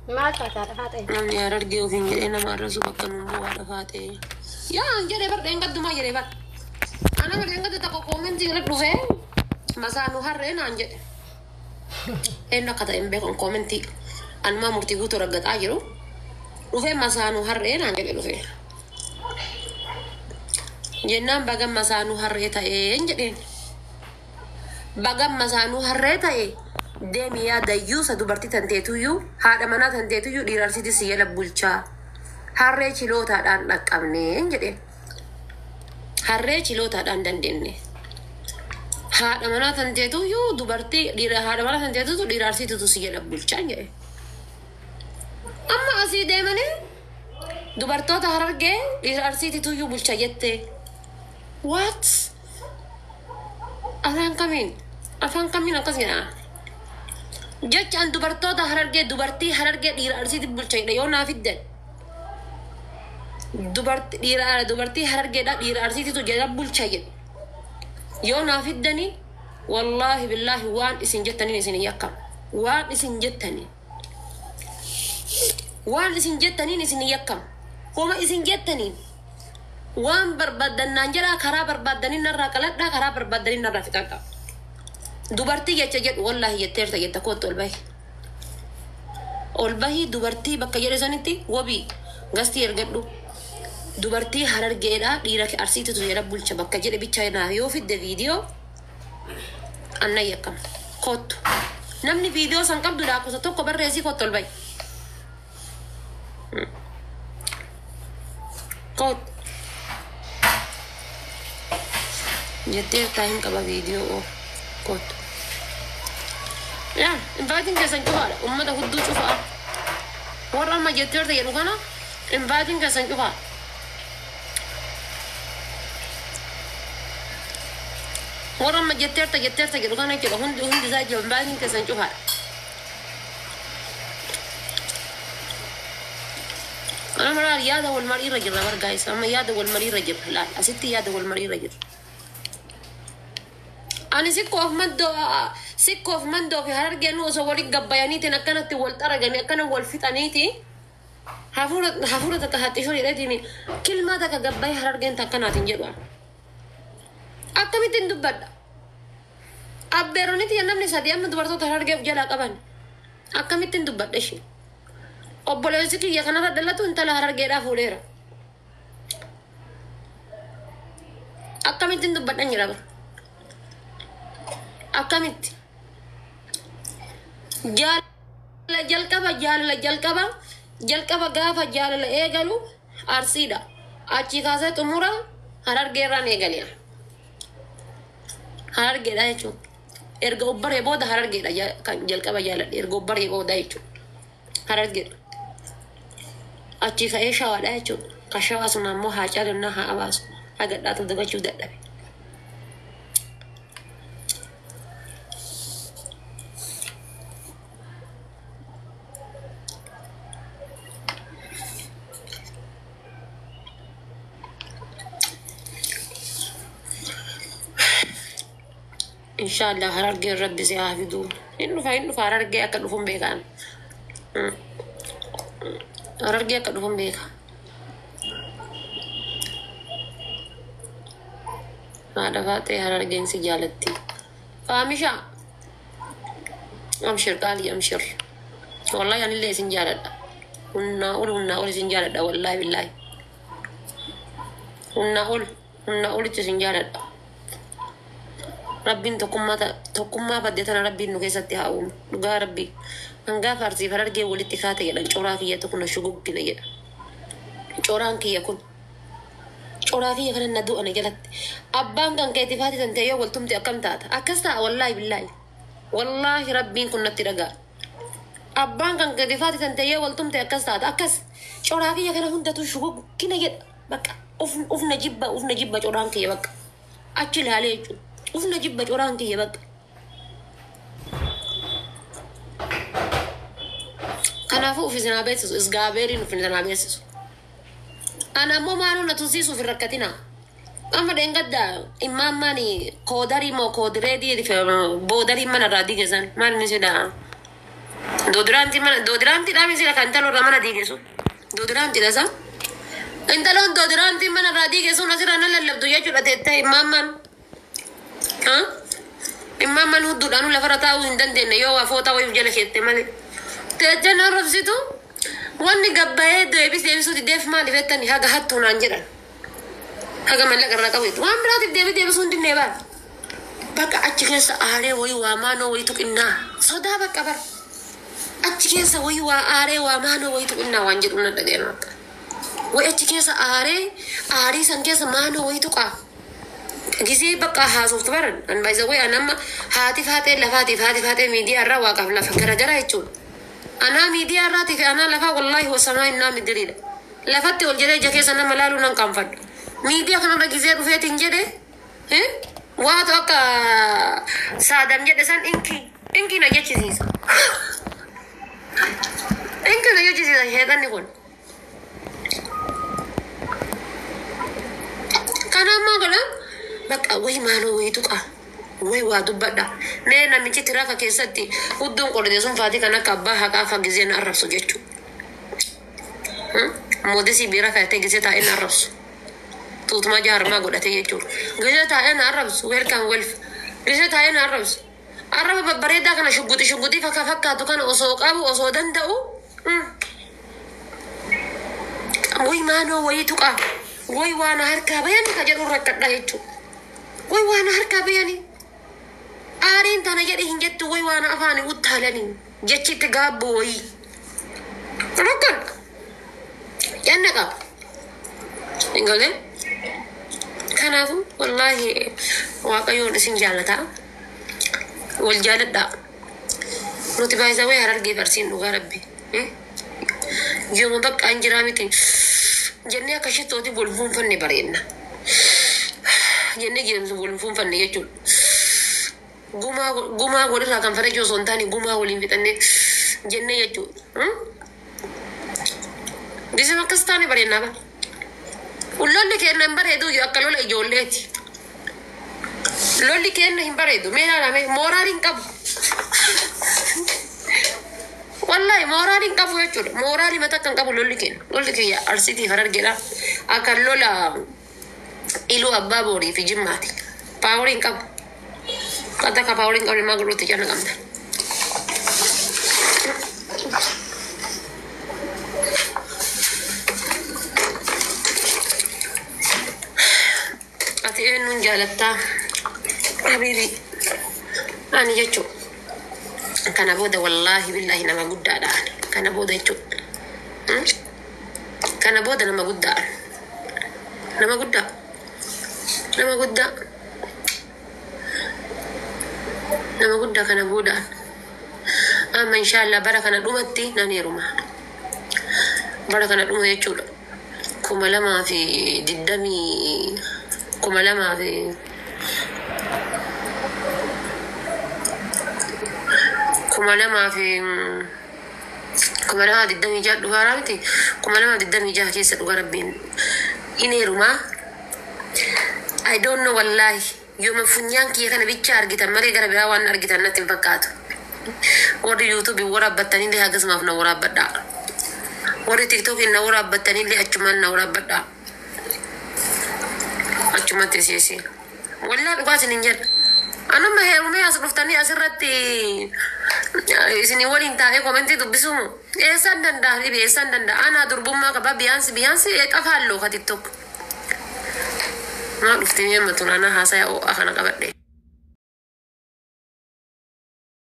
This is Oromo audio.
ما تكاد فاتي يا رجال وفين أنا ما رسوا بكم بوها فاتي يا جري برد قد ما جري برد أنا برد قد تكو كومنتي لك دوفين مسا نهارين أنجد إنك كذا إم بكون كومنتي أنا ما مرتي قطر قد أجرو دوفين مسا نهارين أنجد دوفين جنان بعم مسا نهارين أنجدين بعم مسا نهارين deemi yaadayyuu sa dubartii tanteetuyyuu haadha manaa tanteetuyyuu dhiirarsiiti siyya labbulchaa harree chilootaadhaan dhaqqabneen jedheen harree chilootaadhaan dandeenye haadha manaa tanteetuyyuu dubartii dhiira haadha manaa tanteetutu dhiirarsiititu siyya labbulchaa jedhe amma asii deemanii dubartoota harargee dhiirarsiitituyyuu bulcha jette what afaan kamiin akkas jedhaa jechaan dubartoota harargee dubartii harargee dhiira arsiiti bulchayda yoo naafiddan dubartii harargeedha dhiira arsiititu jedha bulchay jedhu yoo naafiddanii wallaahi billaahi waan isin jettaniin isin yakkam waan isin jettaniin isin yakkam homa isin jettaniin waan barbaadannaan jedhaa karaa barbaadanii narraa qaladhaa karaa barbaadanii narraa fixadhaa dubartii jecha jedhu wallaahi jetteerta jetta kootu ol bahi dubartii bakka jedhe sanitti wabii gastii ergadhu dubartii harargeedha dhiira arsiititu jedha bulcha bakka jedhe bichaa naa yoo fidde viidiyoo anna yakkam kootu namni viidiyoo san qabdu laakusa tokko barreesii kootu ol bahi kootu jetteerta hin qaba viidiyoo kootu ya inviting kesan cufa ummata hudduu cufa warra amma jetteerta jedhu kana inviting kesan cufa warra amma jetteerta jedhu kana jedhu hundi isaa jiru inviting kesan cufa ana maraa yaada wal marii irra jirra bar guys amma yaada wal marii irra jirra laal asitti yaada wal marii irra jirra ani sikkoof mandoo fi harargeen osoo waliin gabbayaniitiin akkanatti wal xaraganii akkana wal fixaniiti hafuura takka haxxishoo jedheetiin kilmaa takka gabbayee harargeen takkanaatiin jedhu akkamittiin dubbadha abbeeroniiti namni sadii amma dubartoota harargeef jalaa qaban akkamittiin dubbadha ishee obboleessi kiyya kanarra dhalatu intala harargeedhaa fuudheera akkamittiin dubbadhan jira bara akkamitti jalqaba gaafa jaalala eegalu arsiidha achi kaasee xumura harargeerraan eegaliya harargeedha jechuun erga obbaree booda harargeedha kan jalqaba jaaladhe erga obbaree booda jechuun harargeedha achi ka'ee shawaadha jechuun ka shawaa sun ammoo haa caalannaa haa abaasu haa gadhaatu dagachuu dadhabe إن شاء الله هرجع ربي زي هافدون إنه فهرجع أكلهم بيكان هرجع أكلهم بيكا هذا فاتي هرجع سجالتي فامشا أمشر قالي أمشر والله يعني اللي سنجالة هنا أقول سنجالة والله بالله هنا أقول سنجالة ربين تقوم بديتنا ربين نجسد هاوم نجار ربي هنجا فرزي فرجع والاتفاق يلا شورافية تكون شجوع كنا يلا شوران كي يكون شورافية كنا ندو أنا جلت أبان كان كاتفاق تنتهي والتم تأكم تات أكستا والله بالله والله ربين كنا ترجع أبان كان كاتفاق تنتهي والتم تأكستا أكس شورافية كنا هون تتو شجوع كنا يلا بك أوف نجيبة شوران كي بك أكل عليه وفنا جبت ورانك يا بق كان فوق في زنابيس إسقابيرين في زنابيس أنا مو مانو نتوسيسو في الركتنا أما دين قد إمام ماني كوداري مو كودري دي في بوداري من الرادي جزان ما نسيدا Doodiraantii dhaabee sila kan taloo irraa mana diigesu. Doodiraantii dhasa. Intaloon doodiraantii mana irraa diigesuun asirraa na lallabdu jechuudha teettee immaamman. Immaamman hudduudhaan lafarra taa'uu hin dandeenye yoo waa footaa wayii jala keette malee. Teessee na robsitu wanni gabbayee deebisuuti deef maaliif jettanii haga hattuu naan jedhan. Haga mallaqa irraa qabeetu waan biraatiif deebisuu hin dinnee baala. Bakka achi keessa aaree wayii waa maanoo wayii tuqinnaa sodaa bakka bara. Achi keessa wayii waa aaree waa maanoo wayii tuqinnaa waan jedhu na dhaga'eera bakka. Wayi achi keessa aarii san keessa maanoo wayii tuqaa. Gisee bakka haasoftu baran an baay'isa wayii an amma haati faatee miidiyaa irraa waaqaaf lafa garagara jechuudha. Anaa miidiyaa irraatiif anaa lafaa wallaahi wasamaa innaa midiriidha. Lafatti ol jedhee ija keessa nama laaluu nan qaanfadhu. Miidiyaa kanarra gisee dhufeetiin jedhee waatu akka saadam jedhe san inki na jechisiisa. Inki na jechisiisa sheetanni kun. Kanammoo godha bakka wayii maaloo wayii tuqaa. Wayii waa dubbadha. Mee namichi tiraaka keessatti hudduun qolite sun faatii kan akka abbaa haqaa fa gisee na arrabsu jechuudha. Moodesii biira kaayatee gisee taa'ee na arrabsu. Tuutuma jaarmaa godhatee jechuudha. Gisee taa'ee na arrabsu welcome welf. Gisee taa'ee na arrabsu. Arraba babbareedaa kana shugguxii fakkaatu kana osoo qabu osoo danda'u. Wayii maanoo wayii tuqaa. Wayii waan harkaa bayani ka jedhu rakkadha jechuudha. Wayii waan harkaa bayani. Aariin tana jedhe hin jettu wayii waan afaanii uttaalanii jechitti gaabbu wayii. Rakkan yanna qaba. Hingalee kanaafu wallaahi waaqayyoon isin jaalataa wal jaaladhaa. Nuti baay'isa wayii harargee barsiin dhugaa rabbi. Yooma bakka an jiraa miti jennee akka shittooti wal fuunfanne bareenna. Jennee geemsu wal fuunfanne jechuudha. Gumaa godhirraa kan fara osoo hin taane gumaa waliin fixannee jennee jechuudha. Bisima akkas taane bareennaa bara. Lolli kenna hin bareedu akka lola ijoolleeti. Lolli kenna hin bareedu mee ilaalame mooraaliin qabu. Wallahi mooraaliin qabu jechuudha. Mooraalii mataa kan qabu lolli kenna. Lolli kiyya arsiitii harargeedha. Akka lola iluu abbaa boorii fi jimmaati. Paawuriin qabu. Kata ka paawuriin qabu maa godhuutti jana qabda. Ati eenyuun jaalattaa habiibi ani jechuudha. Kana booda wallaahi billahi nama guddaadha. Kana booda jechuudha. Kana booda nama guddaa. Nama guddaa. Nama guddaa. Nama guddaa kana booda. Amma inshallah bara kana dhumatti nan heeruma. Bara kana dhuma jechuudha. 2020 kumalama diddamii jaha dhugaa miti. Kumalama diddamii jaha keessa dhugaa rabbiin hin heerumaa. I don't know wallahi. Yooma funyaan kiyya kana bicha argitan malee gara biraa waan argitan natti hin fakkaatu. Warri YouTube waraabbattanillee akkasumaaf na waraabbadhaa. Warri TikTok na waraabbattanillee achumaan na waraabbadhaa. Achumatti siisi. Wallaa dhugaa isin hin jedha. Anuma heerumee as dhuftanii asirratti isin waliin taa'ee komentii dubbisumu. Eessaan danda'a dhibe eessaan danda'a. Anaa durbummaa qaba biyaansi xafaalloo ka TikTok. Maa dhuftee mi'ammatuun anaa haasaa kana qabadhe.